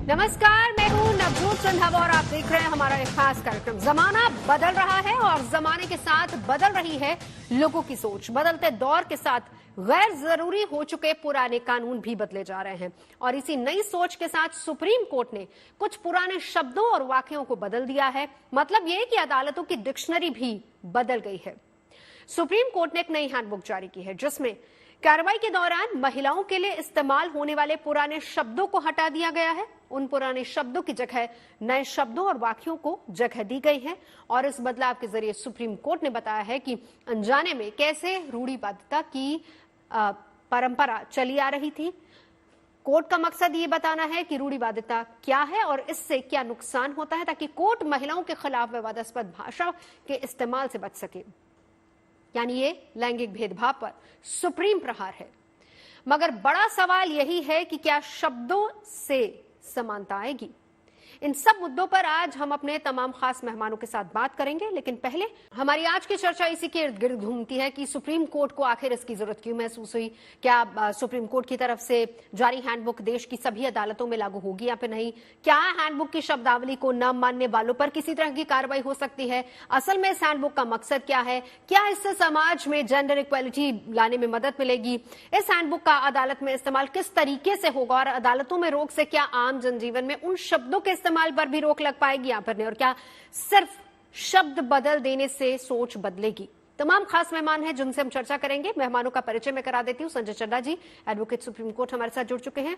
नमस्कार, मैं हूं नवजोत सिंघावा और आप देख रहे हैं हमारा एक खास कार्यक्रम। जमाना बदल रहा है और जमाने के साथ बदल रही है लोगों की सोच। बदलते दौर के साथ गैर जरूरी हो चुके पुराने कानून भी बदले जा रहे हैं और इसी नई सोच के साथ सुप्रीम कोर्ट ने कुछ पुराने शब्दों और वाक्यों को बदल दिया है। मतलब ये कि अदालतों की डिक्शनरी भी बदल गई है। सुप्रीम कोर्ट ने एक नई हैंडबुक जारी की है जिसमें कार्रवाई के दौरान महिलाओं के लिए इस्तेमाल होने वाले पुराने शब्दों को हटा दिया गया है। उन पुराने शब्दों की जगह नए शब्दों और वाक्यों को जगह दी गई है और इस बदलाव के जरिए सुप्रीम कोर्ट ने बताया है कि अनजाने में कैसे रूढ़िवादिता की परंपरा चली आ रही थी। कोर्ट का मकसद ये बताना है कि रूढ़िवादिता क्या है और इससे क्या नुकसान होता है, ताकि कोर्ट महिलाओं के खिलाफ विवादास्पद भाषा के इस्तेमाल से बच सके। यानी ये लैंगिक भेदभाव पर सुप्रीम प्रहार है। मगर बड़ा सवाल यही है कि क्या शब्दों से समानता आएगी? इन सब मुद्दों पर आज हम अपने तमाम खास मेहमानों के साथ बात करेंगे, लेकिन पहले हमारी आज की चर्चा इसी के इर्द गिर्द घूमती है कि सुप्रीम कोर्ट को आखिर इसकी जरूरत क्यों महसूस हुई। क्या सुप्रीम कोर्ट की तरफ से जारी हैंडबुक देश की सभी अदालतों में लागू होगी या फिर नहीं? क्या हैंडबुक की शब्दावली को न मानने वालों पर किसी तरह की कार्रवाई हो सकती है? असल में इस हैंडबुक का मकसद क्या है? क्या इससे समाज में जेंडर इक्वालिटी लाने में मदद मिलेगी? इस हैंडबुक का अदालत में इस्तेमाल किस तरीके से होगा और अदालतों में रोक से क्या आम जनजीवन में उन शब्दों के इस्तेमाल पर भी रोक लग पाएगी या फिर नहीं? और क्या सिर्फ शब्द बदल देने से सोच बदलेगी? तमाम खास मेहमान हैं जिनसे हम चर्चा करेंगे। मेहमानों का परिचय मैं करा देती हूँ। संजय चड्ढा जी, एडवोकेट सुप्रीम कोर्ट, हमारे साथ जुड़ चुके हैं।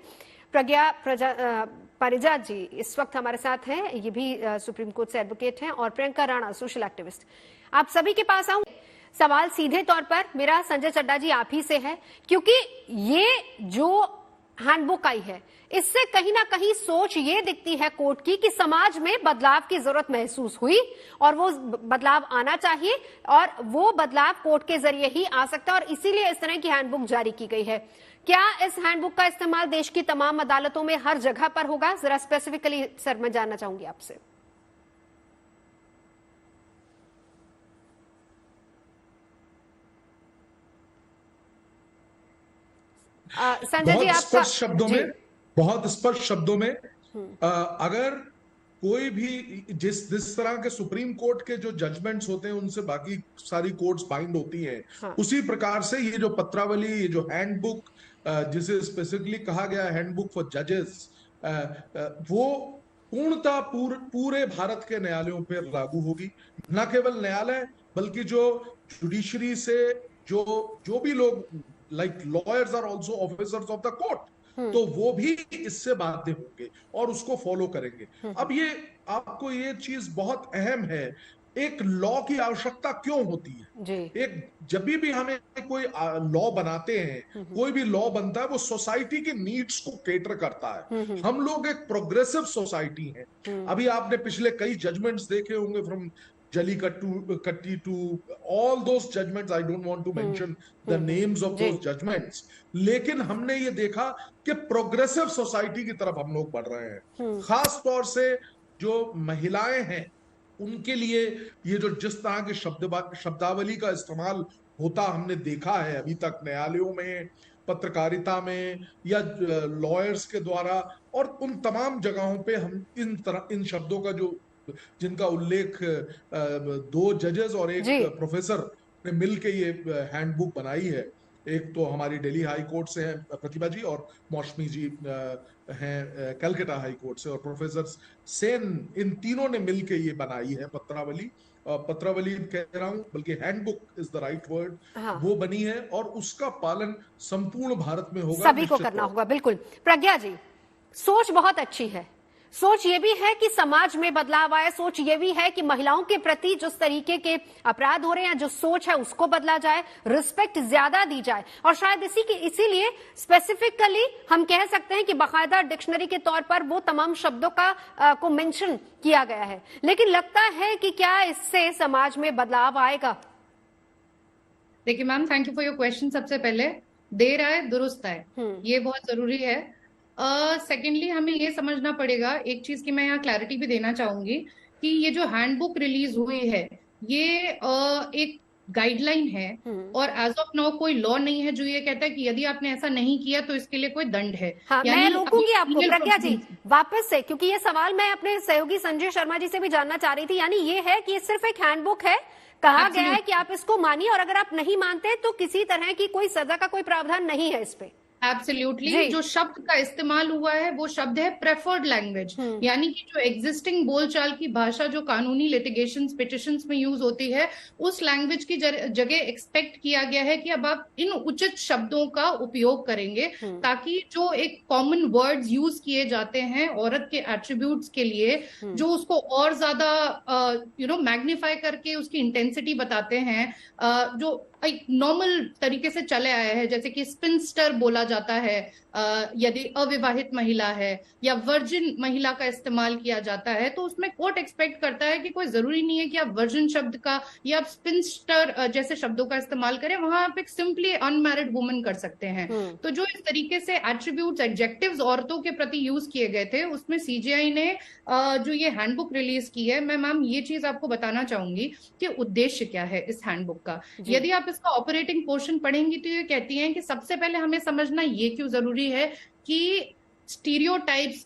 प्रज्ञा परिजात जी इस वक्त हमारे साथ हैं, ये भी सुप्रीम कोर्ट से एडवोकेट हैं। और प्रियंका राणा, सोशल एक्टिविस्ट। आप सभी के पास आऊं। सवाल सीधे तौर पर मेरा संजय चड्ढा जी आप ही से है, क्योंकि ये जो हैंडबुक आई है इससे कहीं ना कहीं सोच ये दिखती है कोर्ट की कि समाज में बदलाव की जरूरत महसूस हुई और वो बदलाव आना चाहिए और वो बदलाव कोर्ट के जरिए ही आ सकता है और इसीलिए इस तरह की हैंडबुक जारी की गई है। क्या इस हैंडबुक का इस्तेमाल देश की तमाम अदालतों में हर जगह पर होगा? जरा स्पेसिफिकली सर मैं जानना चाहूंगी आपसे। संजय जी, आपका बहुत स्पष्ट शब्दों में अगर कोई भी जिस तरह के सुप्रीम कोर्ट के जो जजमेंट्स होते हैं उनसे बाकी सारी कोर्ट्स बाइंड होती हैं, हाँ। उसी प्रकार से ये जो पत्रावली, ये जो हैंडबुक जिसे स्पेसिफिकली कहा गया है हैंडबुक फॉर जजेस, वो पूर्णतः पूरे भारत के न्यायालयों पर लागू होगी। न केवल न्यायालय बल्कि जो जुडिशरी से जो भी लोग like lawyers are also officers of the court, तो वो भी इससे बाध्य होंगे और उसको फॉलो करेंगे। अब ये आपको ये चीज बहुत अहम है, एक लॉ की आवश्यकता क्यों होती है? एक जब भी हमें कोई लॉ बनाते हैं, कोई भी लॉ बनता है वो सोसाइटी की नीड्स को केटर करता है। हम लोग एक प्रोग्रेसिव सोसाइटी हैं। अभी आपने पिछले कई जजमेंट्स देखे होंगे, from Jallikattu to all those judgments. I don't want to mention the names of those judgments. लेकिन हमने ये देखा कि प्रोग्रेसिव सोसाइटी की तरफ हम लोग बढ़ रहे हैं। खास तौर से जो महिलाएं हैं उनके लिए ये जो जिस तरह की शब्दावली का इस्तेमाल होता हमने देखा है अभी तक न्यायालयों में, पत्रकारिता में या लॉयर्स के द्वारा, और उन तमाम जगहों पे हम इन शब्दों का जिनका उल्लेख दो जजेस और एक प्रोफेसर ने मिलकर ये हैंडबुक बनाई है। एक तो हमारी दिल्ली हाई कोर्ट से हैं प्रतिभा जी और मौसमी जी हैं कलकत्ता हाई कोर्ट से, और प्रोफेसर सेन, इन तीनों ने मिलकर ये बनाई है पत्रावली कह रहा हूं बल्कि handbook is the right word. हाँ। वो बनी है और उसका पालन संपूर्ण भारत में होगा, सभी को करना होगा। बिल्कुल प्रज्ञा जी, सोच बहुत अच्छी है। सोच ये भी है कि समाज में बदलाव आए, सोच ये भी है कि महिलाओं के प्रति जिस तरीके के अपराध हो रहे हैं, जो सोच है उसको बदला जाए, रिस्पेक्ट ज्यादा दी जाए। और शायद इसीलिए स्पेसिफिकली हम कह सकते हैं कि बाकायदा डिक्शनरी के तौर पर वो तमाम शब्दों को मेंशन किया गया है। लेकिन लगता है कि क्या इससे समाज में बदलाव आएगा? देखिए ma'am, thank you for your question. सबसे पहले देर आए दुरुस्त आए, ये बहुत जरूरी है। सेकेंडली हमें ये समझना पड़ेगा एक चीज की मैं यहाँ क्लैरिटी भी देना चाहूंगी कि ये जो हैंडबुक रिलीज हुई है ये एक गाइडलाइन है और एज ऑफ नाउ कोई लॉ नहीं है जो ये कहता है कि यदि आपने ऐसा नहीं किया तो इसके लिए कोई दंड है। हाँ, मैं रोकूंगी आपको प्रज्ञा जी वापस से, क्योंकि ये सवाल मैं अपने सहयोगी संजय शर्मा जी से भी जानना चाह रही थी। यानी ये है कि ये सिर्फ एक हैंडबुक है, कहा गया है कि आप इसको मानिए और अगर आप नहीं मानते तो किसी तरह की कोई सजा का कोई प्रावधान नहीं है इस पे। एब्सोल्युटली, जो शब्द का इस्तेमाल हुआ है वो शब्द है प्रेफर्ड लैंग्वेज, यानी कि जो एग्जिस्टिंग बोलचाल की भाषा जो कानूनी लिटिगेशंस पिटिशंस में यूज होती है उस लैंग्वेज की जगह एक्सपेक्ट किया गया है कि अब आप इन उचित शब्दों का उपयोग करेंगे ताकि जो एक कॉमन वर्ड्स यूज किए जाते हैं औरत के एट्रीब्यूट्स के लिए, जो उसको और ज्यादा मैग्नीफाई करके उसकी इंटेंसिटी बताते हैं, जो एक नॉर्मल तरीके से चले आया है, जैसे कि स्पिंस्टर बोला जाता है यदि अविवाहित महिला है, या वर्जिन महिला का इस्तेमाल किया जाता है, तो उसमें कोर्ट एक्सपेक्ट करता है कि कोई जरूरी नहीं है कि आप वर्जिन शब्द का या आप स्पिंस्टर जैसे शब्दों का इस्तेमाल करें, वहां आप एक सिंपली अनमैरिड वुमन कर सकते हैं। तो जो इस तरीके से एट्रीब्यूट्स एडजेक्टिव्स औरतों के प्रति यूज किए गए थे उसमें सीजीआई ने जो ये हैंडबुक रिलीज की है, मैं मैम ये चीज आपको बताना चाहूंगी कि उद्देश्य क्या है इस हैंडबुक का। यदि आप इसका ऑपरेटिंग पोर्शन पढ़ेंगी तो ये कहती हैं कि सबसे पहले हमें समझना ये क्यों जरूरी है कि स्टीरियोटाइप्स,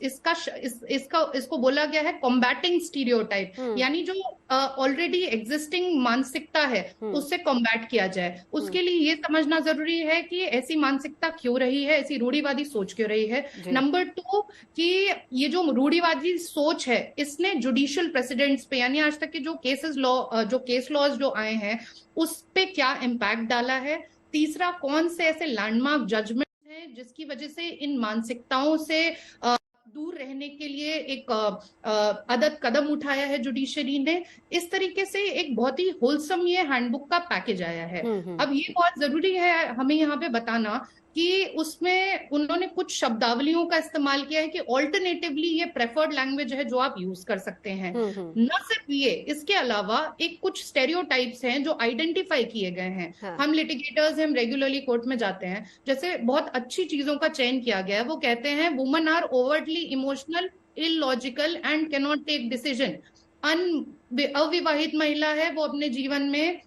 इसको बोला गया है कॉम्बैटिंग स्टीरियोटाइप, यानी जो ऑलरेडी एग्जिस्टिंग मानसिकता है उससे कॉम्बैट किया जाए। उसके लिए ये समझना जरूरी है कि ऐसी मानसिकता क्यों रही है, ऐसी रूढ़िवादी सोच क्यों रही है। नंबर 2 कि ये जो रूढ़िवादी सोच है इसने जुडिशियल प्रेसिडेंट्स पे, यानी आज तक के जो केस लॉज जो आए हैं उस पे क्या इम्पैक्ट डाला है। तीसरा, कौन से ऐसे लैंडमार्क जजमेंट है जिसकी वजह से इन मानसिकताओं से दूर रहने के लिए एक अदद कदम उठाया है जुडिशरी ने। इस तरीके से एक बहुत ही होलसम ये हैंडबुक का पैकेज आया है। अब ये बहुत जरूरी है हमें यहाँ पे बताना कि उसमें उन्होंने कुछ शब्दावलियों का इस्तेमाल किया है कि ऑल्टरनेटिवली ये प्रेफर्ड लैंग्वेज है जो आप यूज कर सकते हैं। न सिर्फ ये, इसके अलावा एक कुछ स्टेरियोटाइप्स हैं जो आइडेंटिफाई किए गए हैं। हम लिटिगेटर्स हम रेगुलरली कोर्ट में जाते हैं, जैसे बहुत अच्छी चीजों का चयन किया गया है। वो कहते हैं women are overtly emotional, illogical and can not take decision. अविवाहित महिला है, वो अपने जीवन में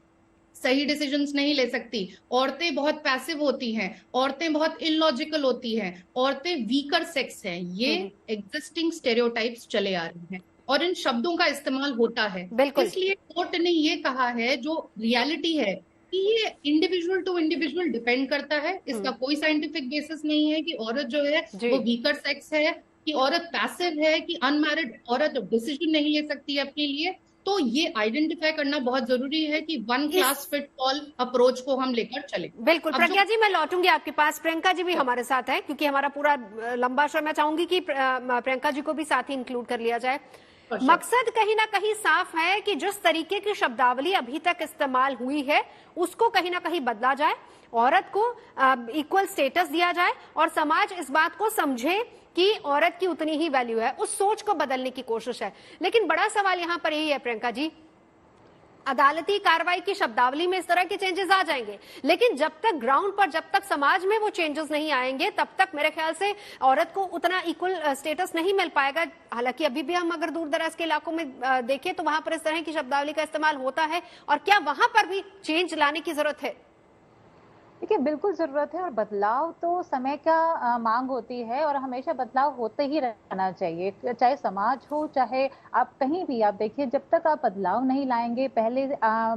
सही डिसीजंस नहीं ले सकती। औरतें बहुत पैसिव होती हैं, औरतें बहुत इलॉजिकल होती हैं, औरतें वीकर सेक्स हैं। ये एग्जिस्टिंग स्टेरियोटाइप्स चले आ रहे हैं और इन शब्दों का इस्तेमाल होता है। इसलिए कोर्ट ने ये कहा है, जो रियलिटी है कि ये इंडिविजुअल टू इंडिविजुअल डिपेंड करता है। इसका कोई साइंटिफिक बेसिस नहीं है कि औरत जो है वो वीकर सेक्स है, कि औरत पैसिव है, कि अनमैरिड औरत डिसीजन नहीं ले सकती अपने लिए। तो ये आइडेंटिफाई करना बहुत जरूरी है कि one class fit all approach को हम लेकर चले। बिल्कुल प्रज्ञा जी, मैं लौटूंगी आपके पास। प्रियंका जी भी हमारे साथ है क्योंकि हमारा पूरा लंबा शो, मैं चाहूंगी कि प्रियंका जी को भी साथ ही इंक्लूड कर लिया जाए। मकसद कहीं ना कहीं साफ है कि जिस तरीके की शब्दावली अभी तक इस्तेमाल हुई है उसको कहीं ना कहीं बदला जाए, औरत को इक्वल स्टेटस दिया जाए और समाज इस बात को समझे कि औरत की उतनी ही वैल्यू है। उस सोच को बदलने की कोशिश है। लेकिन बड़ा सवाल यहां पर यही है प्रियंका जी, अदालती कार्रवाई की शब्दावली में इस तरह के चेंजेस आ जाएंगे, लेकिन जब तक ग्राउंड पर, जब तक समाज में वो चेंजेस नहीं आएंगे तब तक मेरे ख्याल से औरत को उतना इक्वल स्टेटस नहीं मिल पाएगा। हालांकि अभी भी हम अगर दूर दराज के इलाकों में देखें तो वहां पर इस तरह की शब्दावली का इस्तेमाल होता है, और क्या वहां पर भी चेंज लाने की जरूरत है? देखिए, बिल्कुल जरूरत है और बदलाव तो समय का मांग होती है और हमेशा बदलाव होते ही रहना चाहिए, चाहे समाज हो चाहे आप कहीं भी। आप देखिए, जब तक आप बदलाव नहीं लाएंगे, पहले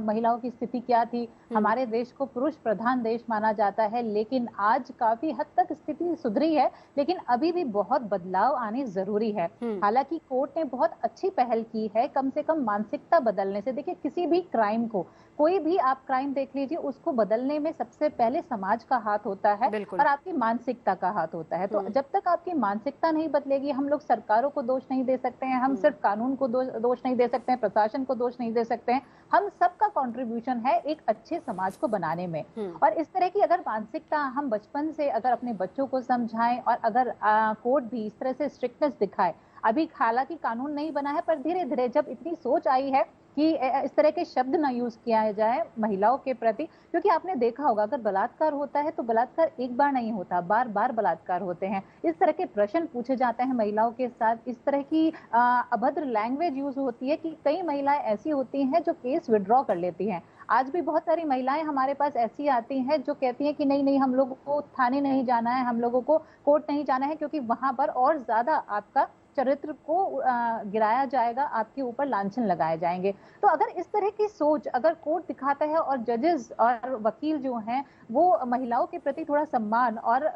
महिलाओं की स्थिति क्या थी, हमारे देश को पुरुष प्रधान देश माना जाता है, लेकिन आज काफी हद तक स्थिति सुधरी है, लेकिन अभी भी बहुत बदलाव आने जरूरी है। हालांकि कोर्ट ने बहुत अच्छी पहल की है, कम से कम मानसिकता बदलने से। देखिए, किसी भी क्राइम को, कोई भी आप क्राइम देख लीजिए, उसको बदलने में सबसे पहले समाज का हाथ होता है और आपकी मानसिकता का हाथ होता है। तो जब तक आपकी मानसिकता नहीं बदलेगी, हम लोग सरकारों को दोष नहीं दे सकते हैं, हम सिर्फ कानून को दोष नहीं दे सकते हैं, प्रशासन को दोष नहीं दे सकते हैं। हम सबका कंट्रीब्यूशन है एक अच्छे समाज को बनाने में। और इस तरह की अगर मानसिकता हम बचपन से अगर अपने बच्चों को समझाएं और अगर कोर्ट भी इस तरह से स्ट्रिक्टनेस दिखाए, अभी हालांकि कानून नहीं बना है, पर धीरे धीरे जब इतनी सोच आई है कि इस तरह के शब्द ना यूज किया जाए महिलाओं के प्रति, क्योंकि आपने देखा होगा अगर बलात्कार होता है तो बलात्कार एक बार नहीं होता, बार बार बलात्कार होते हैं। इस तरह के प्रश्न पूछे जाते हैं महिलाओं के साथ, इस तरह की अभद्र लैंग्वेज यूज होती है कि कई महिलाएं ऐसी होती हैं जो केस विड्रॉ कर लेती हैं। आज भी बहुत सारी महिलाएं हमारे पास ऐसी आती हैं जो कहती हैं कि नहीं नहीं, हम लोगों को थाने नहीं जाना है, हम लोगों को कोर्ट नहीं जाना है, क्योंकि वहां पर और ज्यादा आपका चरित्र को गिराया जाएगा, आपके ऊपर लांछन लगाए जाएंगे। तो अगर इस तरह की सोच अगर कोर्ट दिखाता है और जजेस और वकील जो हैं वो महिलाओं के प्रति थोड़ा सम्मान और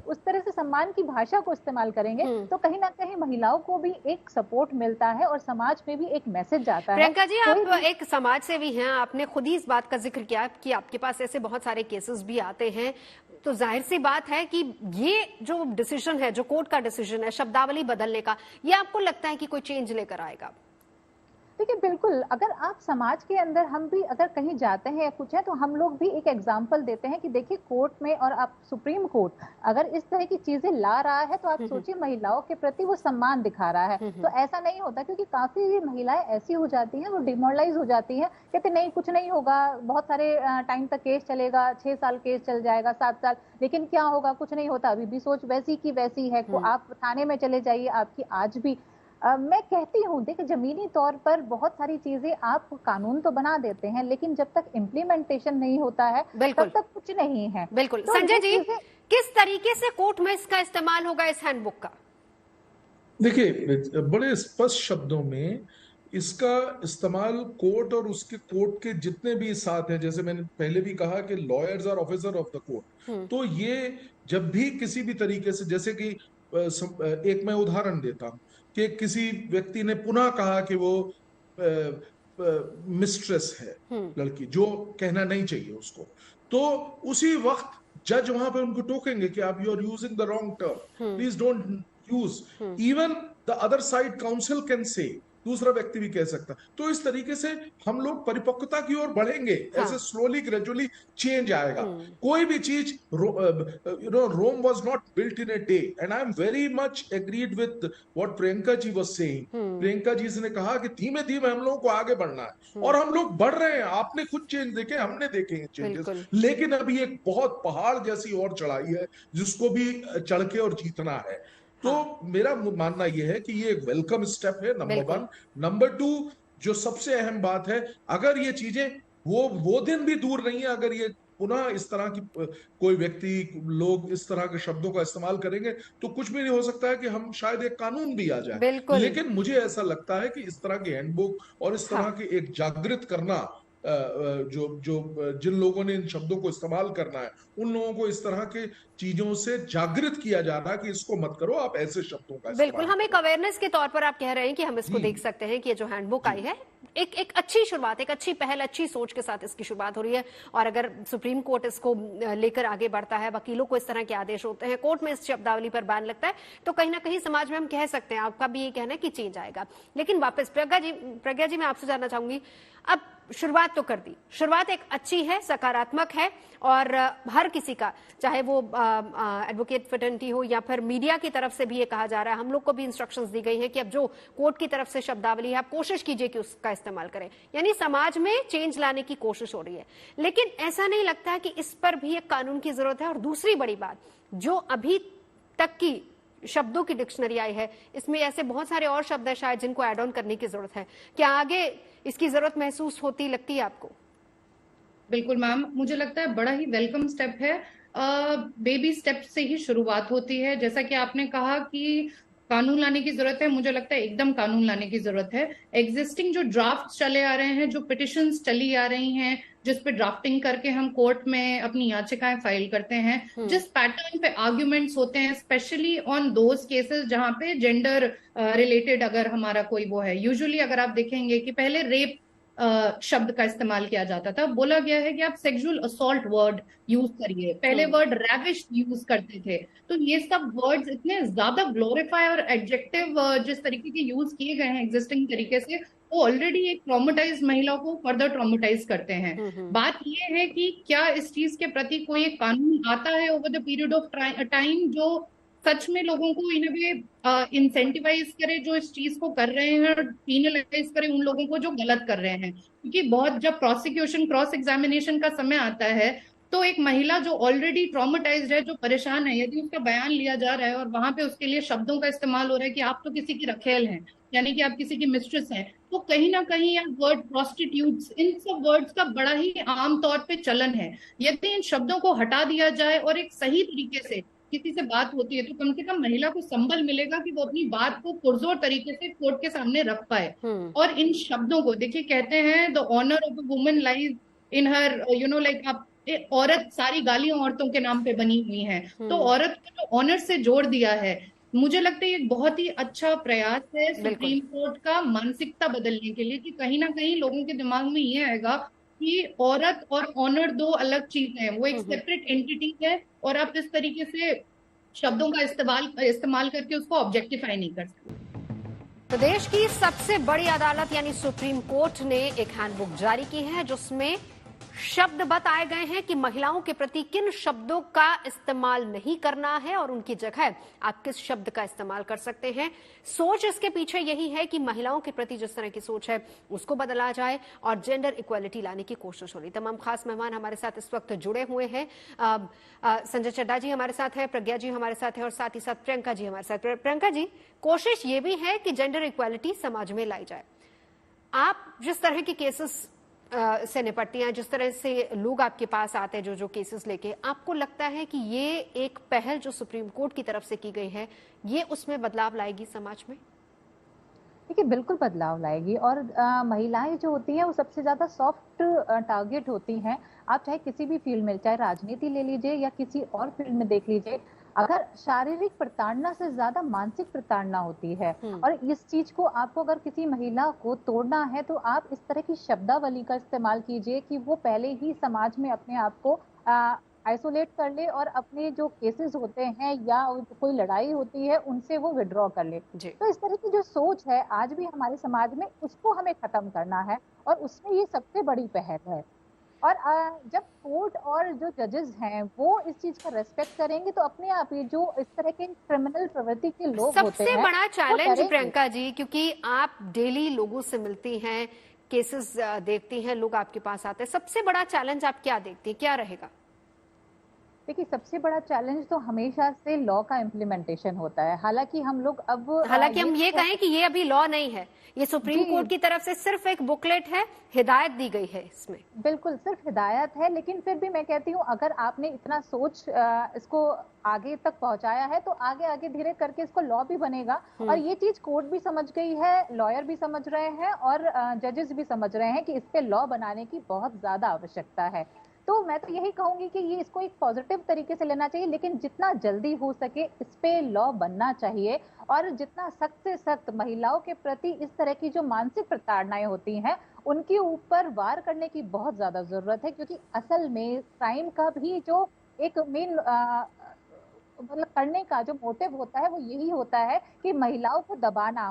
उस तरह से सम्मान की भाषा को इस्तेमाल करेंगे तो कहीं ना कहीं महिलाओं को भी एक सपोर्ट मिलता है और समाज में भी एक मैसेज जाता है। प्रियंका जी, आप एक समाज सेवी हैं, आपने खुद ही इस बात का जिक्र किया कि आपके पास ऐसे बहुत सारे केसेस भी आते हैं, तो जाहिर सी बात है कि ये जो डिसीजन है, जो कोर्ट का डिसीजन है शब्दावली बदलने का, ये आपको लगता है कि कोई चेंज लेकर आएगा? देखिए बिल्कुल, अगर आप समाज के अंदर हम भी अगर कहीं जाते हैं या कुछ है तो हम लोग भी एक एग्जाम्पल देते हैं कि देखिए कोर्ट में और आप सुप्रीम कोर्ट अगर इस तरह की चीजें ला रहा है तो आप सोचिए महिलाओं के प्रति वो सम्मान दिखा रहा है। तो ऐसा नहीं होता, क्योंकि काफी महिलाएं ऐसी हो जाती हैं, वो डिमोरलाइज हो जाती हैं, कहते नहीं कुछ नहीं होगा, बहुत सारे टाइम तक केस चलेगा, 6 साल केस चल जाएगा, 7 साल, लेकिन क्या होगा, कुछ नहीं होता, अभी भी सोच वैसी की वैसी है। आप थाने में चले जाइए, आपकी आज भी मैं कहती हूँ देखिए जमीनी तौर पर बहुत सारी चीजें आप कानून तो बना देते हैं, लेकिन जब तक इम्प्लीमेंटेशन नहीं होता है तब तक कुछ नहीं है। बिल्कुल। तो संजय जी, किस तरीके से कोर्ट में इसका इस्तेमाल होगा, इस हैंडबुक का? देखिए बड़े स्पष्ट शब्दों में इसका इस्तेमाल कोर्ट और उसके कोर्ट के जितने भी साथ हैं, जैसे मैंने पहले भी कहा कि lawyers are officer of the court, तो ये जब भी किसी भी तरीके से, जैसे कि एक मैं उदाहरण देता हूं कि किसी व्यक्ति ने पुनः कहा कि वो मिस्ट्रेस है लड़की, जो कहना नहीं चाहिए उसको, तो उसी वक्त जज वहां पे उनको टोकेंगे कि आप you are using the wrong term, please don't use. Even the other side council can say, दूसरा व्यक्ति भी कह सकता। तो इस तरीके से हम लोग परिपक्वता की ओर बढ़ेंगे, ऐसे स्लोली ग्रेजुअली चेंज आएगा। कोई भी चीज, Rome was not built in a day, and I am very much agreed with what Priyanka ji was saying. Priyanka ji ने कहा कि धीमे धीमे हम लोगों को आगे बढ़ना है, और हम लोग बढ़ रहे हैं। आपने खुद चेंज देखे, हमने देखे हैं चेंजेस, लेकिन अभी एक बहुत पहाड़ जैसी और चढ़ाई है जिसको भी चढ़ के और जीतना है। तो मेरा मानना यह है कि ये एक वेलकम स्टेप है, नंबर 1। नंबर 2, जो सबसे अहम बात है, अगर ये चीजें, वो दिन भी दूर नहीं है अगर ये पुनः इस तरह की कोई व्यक्ति, लोग इस तरह के शब्दों का इस्तेमाल करेंगे, तो कुछ भी नहीं हो सकता है कि हम शायद एक कानून भी आ जाए। लेकिन मुझे ऐसा लगता है कि इस तरह की हैंडबुक और इस तरह की एक जागृत करना, जिन लोगों ने इन शब्दों को इस्तेमाल करना है, उन लोगों को इस तरह के चीजों से जागृत किया जा रहा है कि इसको मत करो, आप ऐसे शब्दों का। बिल्कुल, हम एक अवेयरनेस के तौर पर आप कह रहे हैं कि हम इसको देख सकते हैं कि ये जो हैंडबुक आई है एक अच्छी शुरुआत, एक अच्छी पहल, अच्छी सोच के साथ इसकी शुरुआत हो रही है। और अगर सुप्रीम कोर्ट इसको लेकर आगे बढ़ता है, वकीलों को इस तरह के आदेश होते हैं, कोर्ट में इस शब्दावली पर बैन लगता है, तो कहीं ना कहीं समाज में हम कह सकते हैं, आपका भी ये कहना है कि चेंज आएगा। लेकिन वापस प्रज्ञा जी मैं आपसे जानना चाहूंगी, अब शुरुआत तो कर दी, शुरुआत एक अच्छी है, सकारात्मक है, और हर किसी का, चाहे वो एडवोकेट फ्रेटर्निटी हो या फिर मीडिया की तरफ से भी ये कहा जा रहा है, हम लोग को भी इंस्ट्रक्शंस दी गई हैं कि अब जो कोर्ट की तरफ से शब्दावली है आप कोशिश कीजिए कि उसका इस्तेमाल करें, यानी समाज में चेंज लाने की कोशिश हो रही है। लेकिन ऐसा नहीं लगता है कि इस पर भी एक कानून की जरूरत है? और दूसरी बड़ी बात, जो अभी तक की शब्दों की डिक्शनरी आई है, इसमें ऐसे बहुत सारे और शब्द है शायद जिनको एड ऑन करने की जरूरत है, क्या आगे इसकी जरूरत महसूस होती, लगती है आपको? बिल्कुल मैम, मुझे लगता है बड़ा ही वेलकम स्टेप है। बेबी स्टेप से ही शुरुआत होती है। जैसा कि आपने कहा कि कानून लाने की जरूरत है, मुझे लगता है एकदम कानून लाने की जरूरत है। एग्जिस्टिंग जो ड्राफ्ट चले आ रहे हैं, जो पिटिशंस चली आ रही हैं, जिस पे ड्राफ्टिंग करके हम कोर्ट में अपनी याचिकाएं फाइल करते हैं, जिस पैटर्न पे आर्ग्यूमेंट्स होते हैं, स्पेशली ऑन दोज केसेस जहां पे जेंडर रिलेटेड अगर हमारा कोई वो है, यूजुअली अगर आप देखेंगे कि पहले रेप शब्द का इस्तेमाल किया जाता था, बोला गया है कि आप सेक्सुअल असॉल्ट वर्ड यूज करिए, पहले वर्ड रैविश यूज करते थे। तो ये सब वर्ड्स इतने ज्यादा ग्लोरीफाई और एडजेक्टिव जिस तरीके के यूज किए गए हैं एग्जिस्टिंग तरीके से, वो ऑलरेडी एक ट्रॉमेटाइज महिला को फर्दर ट्रॉमेटाइज करते हैं। बात ये है कि क्या इस चीज के प्रति कोई एक कानून आता है over the period of time जो सच में लोगों को इन वे इंसेंटिवाइज करे जो इस चीज को कर रहे हैं, और पीनलाइज करे उन लोगों को जो गलत कर रहे हैं। क्योंकि बहुत जब प्रोसिक्यूशन क्रॉस एग्जामिनेशन का समय आता है, तो एक महिला जो ऑलरेडी ट्रॉमेटाइज्ड है, जो परेशान है, यदि उसका बयान लिया जा रहा है और वहां पे उसके लिए शब्दों का इस्तेमाल हो रहा है कि आप तो किसी की रखेल हैं, यानी कि आप किसी की मिस्ट्रेस हैं, तो कहीं ना कहीं यह वर्ड प्रोस्टिट्यूट्स, इन सब वर्ड्स का बड़ा ही आम तौर पे चलन है। यदि इन शब्दों को हटा दिया जाए और एक सही तरीके से किसी से बात होती है, तो कम से कम महिला को संबल मिलेगा कि वो अपनी बात को पुरजोर तरीके से कोर्ट के सामने रख पाए। और इन शब्दों को देखिए, कहते हैं the honour of a woman lies in her, like आप औरत, सारी गालियां औरतों के नाम पे बनी हुई हैं, तो औरत को जो ऑनर से जोड़ दिया है, मुझे लगता है ये बहुत ही अच्छा प्रयास है सुप्रीम कोर्ट का मानसिकता बदलने के लिए, कि कहीं ना कहीं लोगों के दिमाग में ये आएगा कि औरत और ऑनर दो अलग चीजें हैं, वो एक सेपरेट एंटिटी है, और आप इस तरीके से शब्दों का इस्तेमाल करके उसको ऑब्जेक्टिफाई नहीं कर सकते। तो देश की सबसे बड़ी अदालत यानी सुप्रीम कोर्ट ने एक हैंडबुक जारी की है, जिसमें शब्द बताए गए हैं कि महिलाओं के प्रति किन शब्दों का इस्तेमाल नहीं करना है और उनकी जगह आप किस शब्द का इस्तेमाल कर सकते हैं। सोच इसके पीछे यही है कि महिलाओं के प्रति जिस तरह की सोच है उसको बदला जाए और जेंडर इक्वालिटी लाने की कोशिश हो रही। तमाम खास मेहमान हमारे साथ इस वक्त जुड़े हुए हैं। संजय चड्डा जी हमारे साथ है, प्रज्ञा जी हमारे साथ है और साथ ही साथ प्रियंका जी हमारे साथ। प्रियंका जी, कोशिश ये भी है कि जेंडर इक्वालिटी समाज में लाई जाए। आप जिस तरह के केसेस से निपटती हैं, जिस तरह से लोग आपके पास आते हैं जो केसेस लेके, आपको लगता है कि ये एक पहल जो सुप्रीम कोर्ट की तरफ से की गई है, ये उसमें बदलाव लाएगी समाज में? देखिए, बिल्कुल बदलाव लाएगी। और महिलाएं जो होती हैं वो सबसे ज्यादा सॉफ्ट टारगेट होती हैं। आप चाहे किसी भी फील्ड में, चाहे राजनीति ले लीजिए या किसी और फील्ड में देख लीजिए, अगर शारीरिक प्रताड़ना से ज्यादा मानसिक प्रताड़ना होती है, और इस चीज को आपको अगर किसी महिला को तोड़ना है तो आप इस तरह की शब्दावली का इस्तेमाल कीजिए कि वो पहले ही समाज में अपने आप को आइसोलेट कर ले और अपने जो केसेस होते हैं या कोई लड़ाई होती है उनसे वो विड्रॉ कर ले। तो इस तरह की जो सोच है आज भी हमारे समाज में, उसको हमें खत्म करना है, और उसमें ये सबसे बड़ी पहल है। और जब कोर्ट और जो जजेस हैं वो इस चीज का रेस्पेक्ट करेंगे तो अपने आप ही जो इस तरह के क्रिमिनल प्रवृत्ति के लोग होते हैं, सबसे बड़ा चैलेंज प्रियंका जी, क्योंकि आप डेली लोगों से मिलती हैं, केसेस देखती हैं, लोग आपके पास आते हैं, सबसे बड़ा चैलेंज आप क्या देखती हैं, क्या रहेगा? देखिए, सबसे बड़ा चैलेंज तो हमेशा से लॉ का इम्प्लीमेंटेशन होता है। हालांकि हम लोग अब हम ये कहें कि ये अभी लॉ नहीं है, ये सुप्रीम कोर्ट की तरफ से सिर्फ एक बुकलेट है, हिदायत दी गई है इसमें। बिल्कुल सिर्फ हिदायत है, लेकिन फिर भी मैं कहती हूँ अगर आपने इतना सोच इसको आगे तक पहुंचाया है तो आगे आगे धीरे करके इसको लॉ भी बनेगा। और ये चीज कोर्ट भी समझ गई है, लॉयर भी समझ रहे हैं और जजेस भी समझ रहे हैं कि इस पे लॉ बनाने की बहुत ज्यादा आवश्यकता है। तो मैं तो यही कहूंगी कि ये इसको एक पॉजिटिव तरीके से लेना चाहिए, लेकिन जितना जल्दी हो सके इस पे लॉ बनना चाहिए। और जितना सख्त से सख्त महिलाओं के प्रति इस तरह की जो मानसिक प्रताड़नाएं होती हैं उनके ऊपर वार करने की बहुत ज्यादा जरूरत है, क्योंकि असल में क्राइम का भी जो एक मेन मतलब करने का जो मोटिव होता है वो यही होता है कि महिलाओं को दबाना।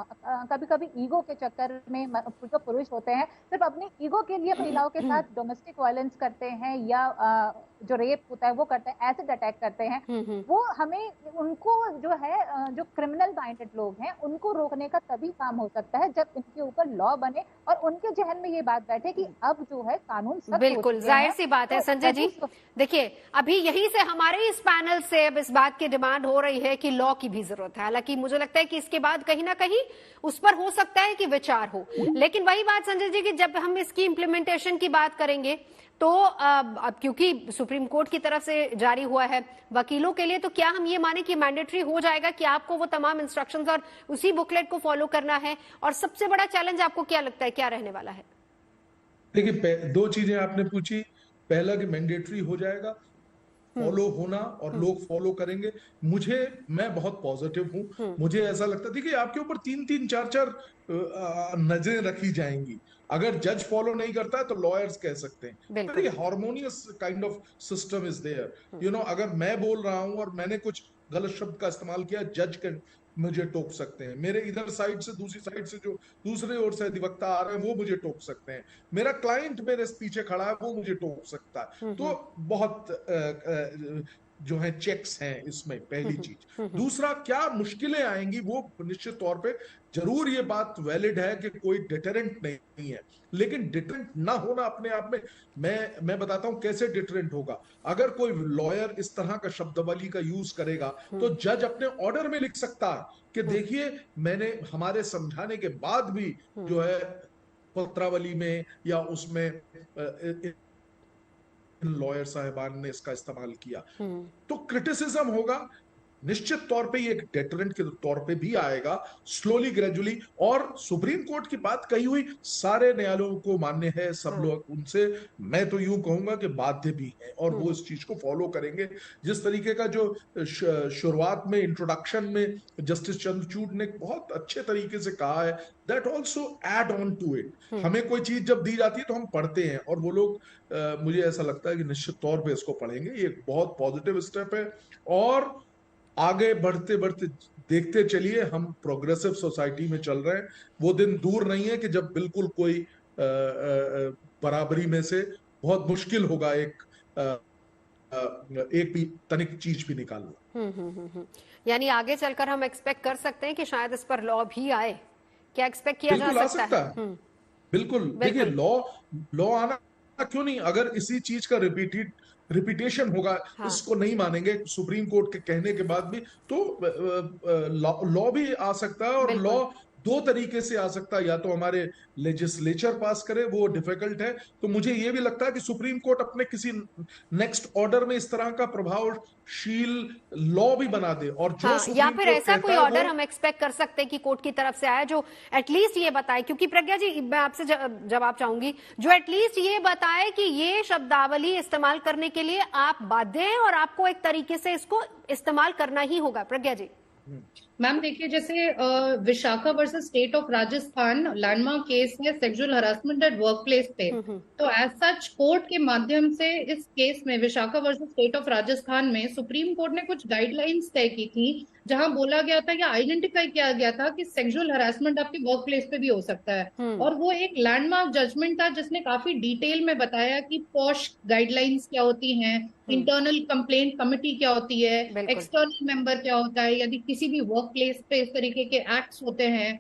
कभी कभी ईगो के चक्कर में जो पुरुष होते हैं सिर्फ अपनी ईगो के लिए महिलाओं के साथ डोमेस्टिक वायलेंस करते हैं या जो रेप होता है वो करते हैं, एसिड अटैक करते हैं। वो हमें उनको जो है जो क्रिमिनल माइंडेड लोग हैं उनको रोकने का तभी काम हो सकता है जब इनके ऊपर लॉ बने और उनके जहन में ये बात बैठे कि अब जो है कानून सख्त हो चुके हैं। बिल्कुल जाहिर सी बात है। संजय जी देखिए, अभी यहीं से हमारे इस पैनल से अब इस बात की डिमांड हो रही है कि लॉ की भी जरूरत है। हालांकि मुझे लगता है कि इसके बाद कहीं ना कहीं उस पर हो सकता है कि विचार हो, लेकिन वही बात संजय जी कि जब हम इसकी इम्प्लीमेंटेशन की बात करेंगे तो अब क्योंकि सुप्रीम कोर्ट की तरफ से जारी हुआ है वकीलों के लिए, तो क्या हम ये माने कि मैंडेटरी हो जाएगा कि आपको वो तमाम इंस्ट्रक्शंस और उसी बुकलेट को फॉलो करना है? और सबसे बड़ा चैलेंज आपको क्या लगता है क्या रहने वाला है? देखिए, दो चीजें आपने पूछी। पहला कि मैंडेटरी हो जाएगा, फॉलो होना और लोग फॉलो करेंगे। मैं बहुत पॉजिटिव हूं। मुझे ऐसा लगता है, देखिए आपके ऊपर 3-3, 4-4 नजरें रखी जाएंगी। अगर जज फॉलो नहीं करता है तो लॉयर्स कह सकते हैं। Very harmonious kind of system is there. अगर मैं बोल रहा हूं और मैंने कुछ गलत शब्द का इस्तेमाल किया, जज के मुझे टोक सकते हैं। मेरे इधर साइड से दूसरी साइड से जो दूसरे ओर से अधिवक्ता आ रहे हैं वो मुझे टोक सकते हैं। मेरा क्लाइंट मेरे पीछे खड़ा है वो मुझे टोक सकता है। तो बहुत जो है चेक्स हैं इसमें, पहली चीज। दूसरा, क्या मुश्किलें आएंगी वो निश्चित तौर पे जरूर ये बात वैलिड है कि कोई डिटरेंट नहीं है, लेकिन डिटरेंट ना होना अपने आप में, मैं बताता हूं कैसे डिटरेंट होगा। अगर कोई लॉयर इस तरह का शब्दावली का यूज करेगा तो जज अपने ऑर्डर में लिख सकता है कि देखिए मैंने हमारे समझाने के बाद भी जो है पत्रावली में या उसमें लॉयर साहिबान ने इसका इस्तेमाल किया, तो क्रिटिसिज्म होगा। निश्चित तौर पे ये एक डेटरेंट के तौर पे भी आएगा, स्लोली ग्रेजुअली। और सुप्रीम कोर्ट की बात कही हुई सारे न्यायालयों को मान्य है, सब लोग उनसे, मैं तो यूं कहूंगा कि बाध्य भी है, और वो इस चीज को फॉलो करेंगे। जिस तरीके का जो शुरुआत में इंट्रोडक्शन में जस्टिस चंद्रचूड़ ने बहुत अच्छे तरीके से कहा है, that also add on to it. हमें कोई चीज जब दी जाती है तो हम पढ़ते हैं, और वो लोग मुझे ऐसा लगता है कि निश्चित तौर पे इसको पढ़ेंगे। ये एक बहुत पॉजिटिव स्टेप है, और आगे बढ़ते बढ़ते देखते चलिए, हम प्रोग्रेसिव सोसाइटी में चल रहे हैं। वो दिन दूर नहीं है कि जब बिल्कुल कोई बराबरी में से बहुत मुश्किल होगा एक भी तनिक चीज भी निकालना। यानी आगे चलकर हम एक्सपेक्ट कर सकते हैं कि शायद इस पर लॉ भी आए। क्या एक्सपेक्ट किया जा सकता है? बिल्कुल। देखिए, लॉ आना क्यों नहीं, अगर इसी चीज का रिपीटेशन होगा, हाँ। इसको नहीं मानेंगे सुप्रीम कोर्ट के कहने के बाद भी, तो लॉ भी आ सकता है। और लॉ दो तरीके से आ सकता है, या तो हमारे लेजिस्लेचर पास करे, वो डिफिकल्ट है। तो मुझे ये भी लगता है कि सुप्रीम कोर्ट अपने किसी नेक्स्ट ऑर्डर में इस तरह का प्रभावशील लॉ भी बना दे, और जो हाँ, या फिर ऐसा कोई ऑर्डर हम एक्सपेक्ट कर सकते हैं कि कोर्ट की तरफ से आए जो एटलीस्ट ये बताए, क्योंकि प्रज्ञा जी मैं आपसे जवाब चाहूंगी, जो एटलीस्ट ये बताए कि ये शब्दावली इस्तेमाल करने के लिए आप बाध्य हैं और आपको एक तरीके से इसको इस्तेमाल करना ही होगा। प्रज्ञा जी। मैम देखिए, जैसे Vishakha versus state of Rajasthan landmark case है sexual harassment at work place पे, तो एज सच कोर्ट के माध्यम से इस केस में Vishakha versus state of Rajasthan में सुप्रीम कोर्ट ने कुछ गाइडलाइंस तय की थी, जहां बोला गया था या आइडेंटिफाई किया गया था कि सेक्सुअल हरासमेंट आपके वर्क प्लेस पे भी हो सकता है। और वो एक लैंडमार्क जजमेंट था जिसने काफी डिटेल में बताया कि पॉश गाइडलाइंस क्या होती हैं, इंटरनल कंप्लेंट कमिटी क्या होती है, एक्सटर्नल मेंबर क्या होता है, यदि किसी भी वर्क प्लेस पे इस तरीके के एक्ट्स होते हैं,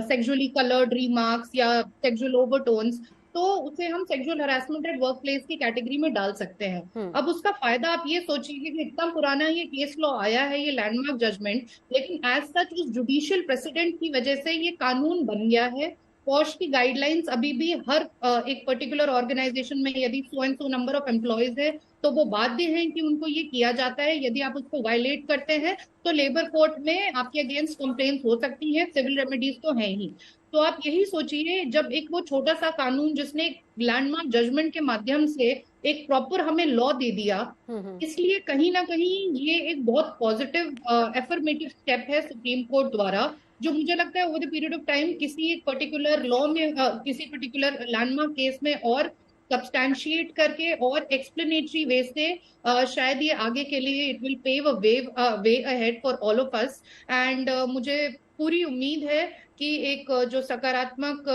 सेक्सुअली कलर्ड रिमार्क्स या सेक्सुअल ओवरटोन्स, तो उसे हम sexual harassment at work place की कैटेगरी में डाल सकते हैं। अब उसका फायदा आप ये सोचिए कि इतना पुराना ये केस लॉ आया है, ये लैंडमार्क जजमेंट, लेकिन एज सच उस जुडिशियल प्रेसिडेंट की वजह से ये कानून बन गया है। पॉश की गाइडलाइंस अभी भी हर एक पर्टिकुलर ऑर्गेनाइजेशन में यदि so and so number of employees है तो वो बाध्य हैं कि उनको ये किया जाता है। यदि आप उसको वायलेट करते हैं तो लेबर कोर्ट में आपके अगेंस्ट कंप्लेंट हो सकती है, सिविल रेमेडीज तो है ही। तो आप यही सोचिए, जब एक वो छोटा सा कानून जिसने लैंडमार्क जजमेंट के माध्यम से एक प्रॉपर हमें लॉ दे दिया, इसलिए कहीं ना कहीं ये एक बहुत पॉजिटिव एफर्मेटिव स्टेप है सुप्रीम कोर्ट द्वारा, जो मुझे लगता है over the period of time किसी एक पर्टिकुलर लॉ में किसी पर्टिकुलर लैंडमार्क केस में और सब्सटैंशिएट करके और एक्सप्लेनेटरी वे से शायद ये आगे के लिए it will pave a way ahead for all of us. And मुझे पूरी उम्मीद है कि एक जो सकारात्मक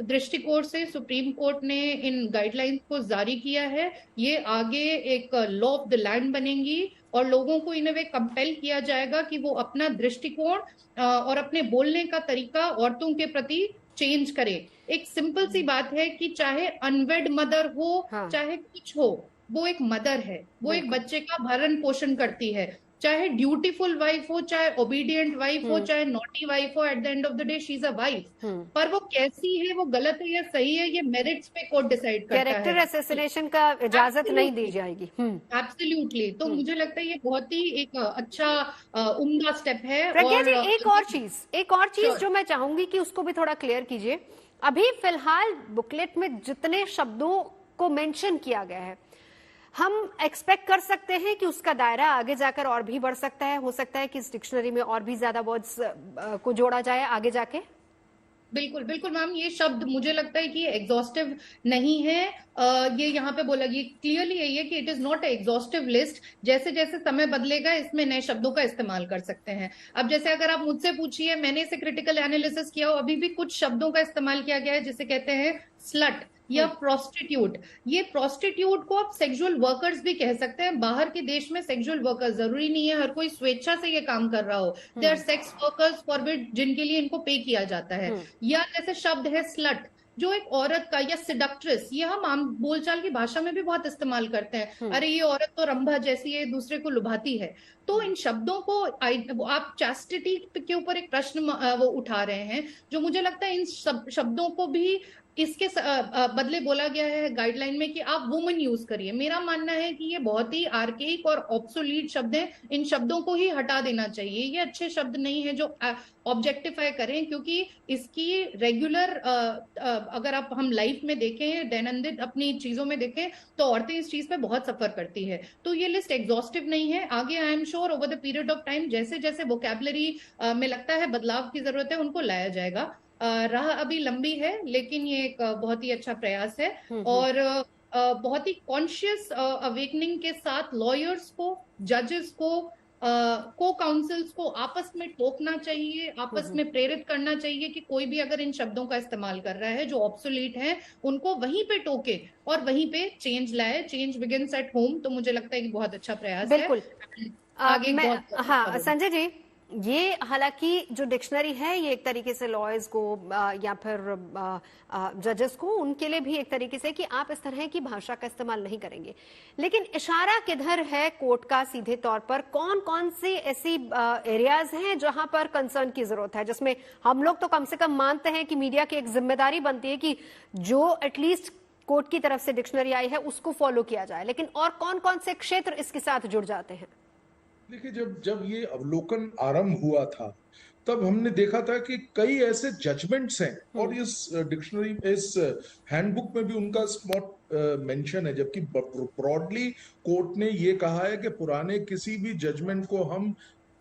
दृष्टिकोण से सुप्रीम कोर्ट ने इन गाइडलाइंस को जारी किया है, ये आगे एक लॉ ऑफ द लैंड बनेंगी और लोगों को इन वे कंपेल किया जाएगा कि वो अपना दृष्टिकोण और अपने बोलने का तरीका औरतों के प्रति चेंज करे। एक सिंपल सी बात है कि चाहे अनवेड मदर हो, हाँ। चाहे कुछ हो, वो एक मदर है, वो एक बच्चे का भरण पोषण करती है। चाहे ड्यूटीफुल वाइफ हो, चाहे ओबीडियंट वाइफ हो, चाहे नॉटी वाइफ हो, at the end of the day she is a wife. पर वो कैसी है, वो गलत है या सही है, ये मेरिट्स पे कोर्ट डिसाइड करता है। कैरेक्टर असैसिनेशन का इजाजत नहीं दी जाएगी। एब्सोल्युटली। तो मुझे लगता है ये बहुत ही एक अच्छा उम्दा स्टेप है। प्रज्ञा जी, एक और चीज जो मैं चाहूंगी कि उसको भी थोड़ा क्लियर कीजिए। अभी फिलहाल बुकलेट में जितने शब्दों को मेंशन किया गया है, हम एक्सपेक्ट कर सकते हैं कि उसका दायरा आगे जाकर और भी बढ़ सकता है, हो सकता है कि इस डिक्शनरी में और भी ज्यादा वर्ड्स को जोड़ा जाए आगे जाके। बिल्कुल बिल्कुल मैम, ये शब्द मुझे लगता है कि एग्जॉस्टिव नहीं है। ये यहाँ पे बोला गया क्लियरली यही है कि it is not exhaustive list. जैसे जैसे समय बदलेगा इसमें नए शब्दों का इस्तेमाल कर सकते हैं। अब जैसे अगर आप मुझसे पूछिए, मैंने इसे क्रिटिकल एनालिसिस किया, अभी भी कुछ शब्दों का इस्तेमाल किया गया है जिसे कहते हैं स्लट या प्रोस्टिट्यूट, ये प्रोस्टिट्यूट को आप सेक्सुअल वर्कर्स भी कह सकते हैं। बाहर के देश में सेक्सुअल वर्कर्स जरूरी नहीं है हर कोई स्वेच्छा से ये काम कर रहा हो, they are sex workers forbid जिनके लिए इनको पे किया जाता है। या जैसे शब्द है स्लट, जो एक औरत का, या सिडक्ट्रेस, ये हम आम बोलचाल की भाषा में भी बहुत इस्तेमाल करते हैं, अरे ये औरत तो रंभा जैसी है, दूसरे को लुभाती है। तो इन शब्दों को आप चैस्टिटी के ऊपर एक प्रश्न वो उठा रहे हैं, जो मुझे लगता है इन शब्दों को भी इसके बदले बोला गया है गाइडलाइन में कि आप वुमन यूज करिए। मेरा मानना है कि ये बहुत ही आर्केइक और ऑब्सोलीट शब्द हैं, इन शब्दों को ही हटा देना चाहिए। ये अच्छे शब्द नहीं है जो ऑब्जेक्टिफाई करें, क्योंकि इसकी रेगुलर अगर आप हम लाइफ में देखें, दैनंदिन अपनी चीजों में देखें, तो औरतें इस चीज पे बहुत सफर करती है। तो ये लिस्ट एग्जॉस्टिव नहीं है। आगे I am sure over the period of time जैसे जैसे वोकैबुलरी में लगता है बदलाव की जरूरत है, उनको लाया जाएगा। राह अभी लंबी है, लेकिन ये एक बहुत ही अच्छा प्रयास है। और बहुत ही कॉन्शियस अवेकनिंग के साथ लॉयर्स को, जजेस को, को काउंसिल्स को आपस में टोकना चाहिए, आपस में प्रेरित करना चाहिए कि कोई भी अगर इन शब्दों का इस्तेमाल कर रहा है जो ऑब्सोलीट है, उनको वहीं पे टोके और वहीं पे चेंज लाए। Change begins at home. तो मुझे लगता है कि बहुत अच्छा प्रयास है। बिल्कुल। आगे हाँ संजय जी, ये हालांकि जो डिक्शनरी है ये एक तरीके से लॉयर्स को या फिर जजेस को, उनके लिए भी एक तरीके से कि आप इस तरह की भाषा का इस्तेमाल नहीं करेंगे, लेकिन इशारा किधर है कोर्ट का सीधे तौर पर? कौन कौन से ऐसी एरियाज हैं जहां पर कंसर्न की जरूरत है, जिसमें हम लोग तो कम से कम मानते हैं कि मीडिया की एक जिम्मेदारी बनती है कि जो एटलीस्ट कोर्ट की तरफ से डिक्शनरी आई है उसको फॉलो किया जाए, लेकिन और कौन कौन से क्षेत्र इसके साथ जुड़ जाते हैं? देखिए, जब ये अवलोकन आरंभ हुआ था तब हमने देखा था कि कई ऐसे जजमेंट्स हैं, और इस डिक्शनरी, इस हैंडबुक में भी उनका स्पॉट मेंशन है, जबकि ब्रॉडली कोर्ट ने ये कहा है कि पुराने किसी भी जजमेंट को हम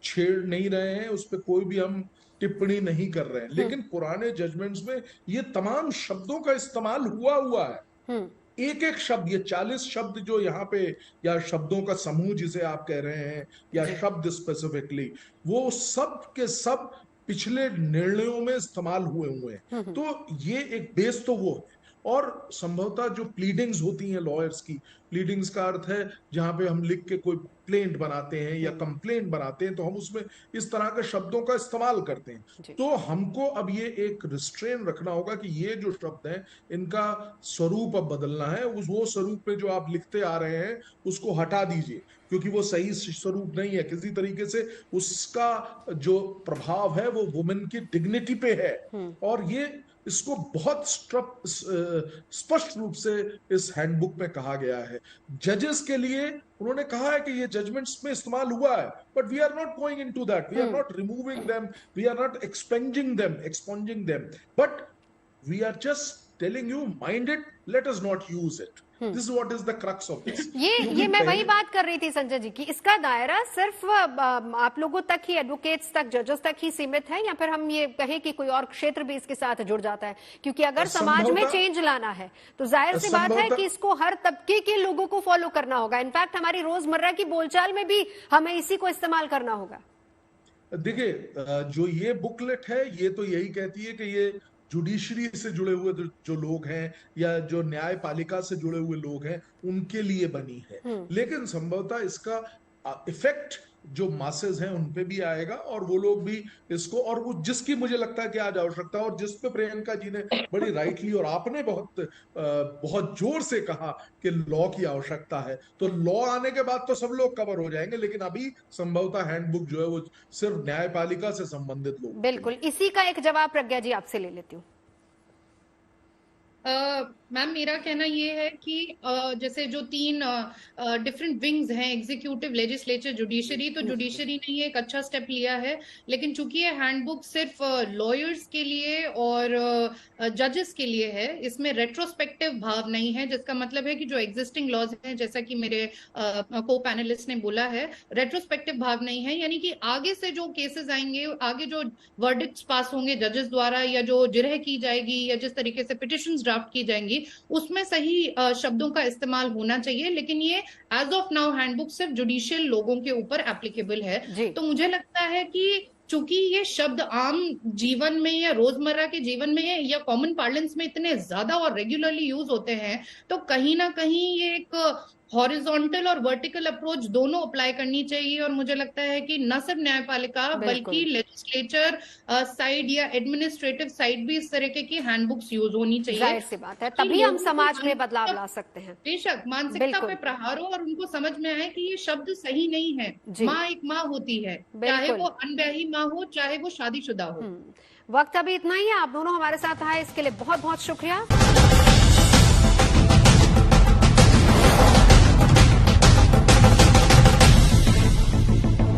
छेड़ नहीं रहे हैं, उस पर कोई भी हम टिप्पणी नहीं कर रहे हैं, लेकिन पुराने जजमेंट्स में ये तमाम शब्दों का इस्तेमाल हुआ है। एक एक शब्द, ये 40 शब्द जो यहाँ पे, या शब्दों का समूह जिसे आप कह रहे हैं, या शब्द स्पेसिफिकली, वो सब के सब पिछले निर्णयों में इस्तेमाल हुए हैं। तो ये एक बेस तो वो है। और संभवतः जो प्लीडिंग्स होती हैं लॉयर्स की, प्लीडिंग्स का अर्थ है जहां पे हम लिख के कोई प्लेंट बनाते हैं या कंप्लेंट बनाते हैं, तो हम उसमें इस तरह के शब्दों का इस्तेमाल करते हैं। तो हमको अब ये एक रिस्ट्रेन रखना होगा कि ये जो शब्द हैं इनका स्वरूप अब बदलना है। वो स्वरूप पे जो आप लिखते आ रहे हैं उसको हटा दीजिए, क्योंकि वो सही स्वरूप नहीं है। किसी तरीके से उसका जो प्रभाव है वो वुमेन की डिग्निटी पे है, और ये इसको बहुत स्पष्ट रूप से इस हैंडबुक में कहा गया है। जजेस के लिए उन्होंने कहा है कि ये जजमेंट्स में इस्तेमाल हुआ है, but we are not going into that, we are not removing them, we are not expunging them, but we are just telling you, mind it, let us not use it. This is what is the crux of this. ये मैं वही बात कर रही थी संजय जी की, इसका दायरा सिर्फ आप लोगों तक ही, एडवोकेट्स तक, जजेस तक ही सीमित है, या फिर हम ये कहें कि कोई और क्षेत्र भी इसके साथ जुड़ जाता है? क्योंकि अगर समाज में चेंज लाना है तो जाहिर सी बात है कि इसको हर तबके के लोगों को फॉलो करना होगा। इनफैक्ट हमारी रोजमर्रा की बोलचाल में भी हमें इसी को इस्तेमाल करना होगा। देखिए, जो ये बुकलेट है ये तो यही कहती है कि ये जुडिशरी से जुड़े हुए जो लोग हैं या जो न्यायपालिका से जुड़े हुए लोग हैं उनके लिए बनी है, लेकिन संभवतः इसका इफेक्ट जो मासेस हैं उन पे भी आएगा, और वो लोग भी इसको, और वो जिसकी मुझे लगता है कि आज आवश्यकता, और जिस पे प्रियंका जी ने बड़ी राइटली और आपने बहुत जोर से कहा कि लॉ की आवश्यकता है, तो लॉ आने के बाद तो सब लोग कवर हो जाएंगे, लेकिन अभी संभवतः हैंडबुक जो है वो सिर्फ न्यायपालिका से संबंधित लोग। बिल्कुल, इसी का एक जवाब प्रज्ञा जी आपसे ले लेती हूँ। मैम, मेरा कहना ये है कि जैसे जो 3 डिफरेंट विंग्स हैं, एग्जीक्यूटिव, लेजिस्लेचर, जुडिशरी, तो जुडिशरी ने ये एक अच्छा स्टेप लिया है, लेकिन चूंकि ये हैंडबुक सिर्फ लॉयर्स के लिए और जजेस के लिए है, इसमें रेट्रोस्पेक्टिव भाव नहीं है, जिसका मतलब है कि जो एग्जिस्टिंग लॉज हैं, जैसा कि मेरे को पैनलिस्ट ने बोला है, रेट्रोस्पेक्टिव भाव नहीं है, यानी कि आगे से जो केसेस आएंगे, आगे जो वर्डिक्ट्स पास होंगे जजेस द्वारा, या जो जिरह की जाएगी, या जिस तरीके से पिटिशंस ड्राफ्ट की जाएंगी, उसमें सही शब्दों का इस्तेमाल होना चाहिए, लेकिन ये एज ऑफ नाउ हैंडबुक सिर्फ जुडिशियल लोगों के ऊपर एप्लीकेबल है। तो मुझे लगता है कि चूंकि ये शब्द आम जीवन में या रोजमर्रा के जीवन में या कॉमन पार्लेंस में इतने ज्यादा और रेगुलरली यूज होते हैं, तो कहीं ना कहीं ये एक हॉरिजॉन्टल और वर्टिकल अप्रोच दोनों अप्लाई करनी चाहिए। और मुझे लगता है कि न सिर्फ न्यायपालिका बल्कि लेजिस्लेचर साइड या एडमिनिस्ट्रेटिव साइड भी इस तरीके की हैंडबुक्स यूज होनी चाहिए। जाहिर सी बात है, तभी हम समाज में बदलाव ला सकते हैं। बेशक मानसिकता पे प्रहार हो और उनको समझ में आए कि ये शब्द सही नहीं है। माँ एक माँ होती है, चाहे वो अनब्याही माँ हो चाहे वो शादीशुदा हो। वक्त अभी इतना ही है। आप दोनों हमारे साथ आए, इसके लिए बहुत बहुत शुक्रिया।